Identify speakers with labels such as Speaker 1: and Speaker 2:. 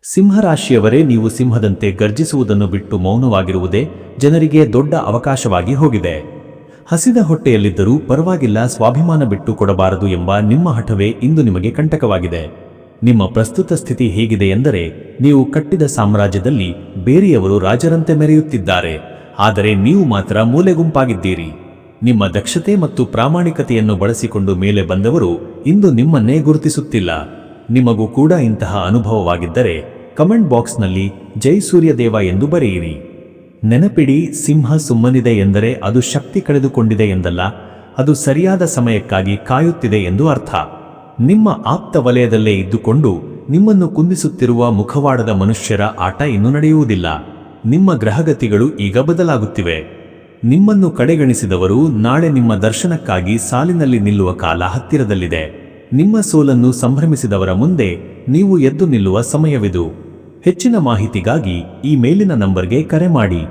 Speaker 1: ಸಿಂಹರಾಶಿಯವರೇ, ನೀವು ಸಿಂಹದಂತೆ ಗರ್ಜಿಸುವುದನ್ನು ಬಿಟ್ಟು ಮೌನವಾಗಿರುವುದೇ ಜನರಿಗೆ ದೊಡ್ಡ ಅವಕಾಶವಾಗಿ ಹೋಗಿದೆ. ಹಸಿದ ಹೊಟ್ಟೆಯಲ್ಲಿದ್ದರೂ ಪರವಾಗಿಲ್ಲ, ಸ್ವಾಭಿಮಾನ ಬಿಟ್ಟು ಕೊಡಬಾರದು ಎಂಬ ನಿಮ್ಮ ಹಠವೇ ಇಂದು ನಿಮಗೆ ಕಂಟಕವಾಗಿದೆ. ನಿಮ್ಮ ಪ್ರಸ್ತುತ ಸ್ಥಿತಿ ಹೇಗಿದೆ ಎಂದರೆ, ನೀವು ಕಟ್ಟಿದ ಸಾಮ್ರಾಜ್ಯದಲ್ಲಿ ಬೇರೆಯವರು ರಾಜರಂತೆ ಮೆರೆಯುತ್ತಿದ್ದಾರೆ, ಆದರೆ ನೀವು ಮಾತ್ರ ಮೂಲೆಗುಂಪಾಗಿದ್ದೀರಿ. ನಿಮ್ಮ ದಕ್ಷತೆ ಮತ್ತು ಪ್ರಾಮಾಣಿಕತೆಯನ್ನು ಬಳಸಿಕೊಂಡು ಮೇಲೆ ಬಂದವರು ಇಂದು ನಿಮ್ಮನ್ನೇ ಗುರುತಿಸುತ್ತಿಲ್ಲ. ನಿಮಗೂ ಕೂಡ ಇಂತಹ ಅನುಭವವಾಗಿದ್ದರೆ ಕಮೆಂಟ್ ಬಾಕ್ಸ್ನಲ್ಲಿ ಜೈ ಸೂರ್ಯದೇವ ಎಂದು ಬರೆಯಿರಿ. ನೆನಪಿಡಿ, ಸಿಂಹ ಸುಮ್ಮನಿದೆ ಎಂದರೆ ಅದು ಶಕ್ತಿ ಕಳೆದುಕೊಂಡಿದೆ ಎಂದಲ್ಲ, ಅದು ಸರಿಯಾದ ಸಮಯಕ್ಕಾಗಿ ಕಾಯುತ್ತಿದೆ ಎಂದು ಅರ್ಥ. ನಿಮ್ಮ ಆಪ್ತ ವಲಯದಲ್ಲೇ ಇದ್ದುಕೊಂಡು ನಿಮ್ಮನ್ನು ಕುಂದಿಸುತ್ತಿರುವ ಮುಖವಾಡದ ಮನುಷ್ಯರ ಆಟ ಇನ್ನು ನಡೆಯುವುದಿಲ್ಲ. ನಿಮ್ಮ ಗ್ರಹಗತಿಗಳು ಈಗ ಬದಲಾಗುತ್ತಿವೆ. ನಿಮ್ಮನ್ನು ಕಡೆಗಣಿಸಿದವರು ನಾಳೆ ನಿಮ್ಮ ದರ್ಶನಕ್ಕಾಗಿ ಸಾಲಿನಲ್ಲಿ ನಿಲ್ಲುವ ಕಾಲ ಹತ್ತಿರದಲ್ಲಿದೆ. ನಿಮ್ಮ ಸೋಲನ್ನು ಸಂಭ್ರಮಿಸಿದವರ ಮುಂದೆ ನೀವು ಎದ್ದು ನಿಲ್ಲುವ ಸಮಯವಿದು. ಹೆಚ್ಚಿನ ಮಾಹಿತಿಗಾಗಿ ಈ ಮೇಲಿನ ನಂಬರ್ಗೆ ಕರೆ ಮಾಡಿ.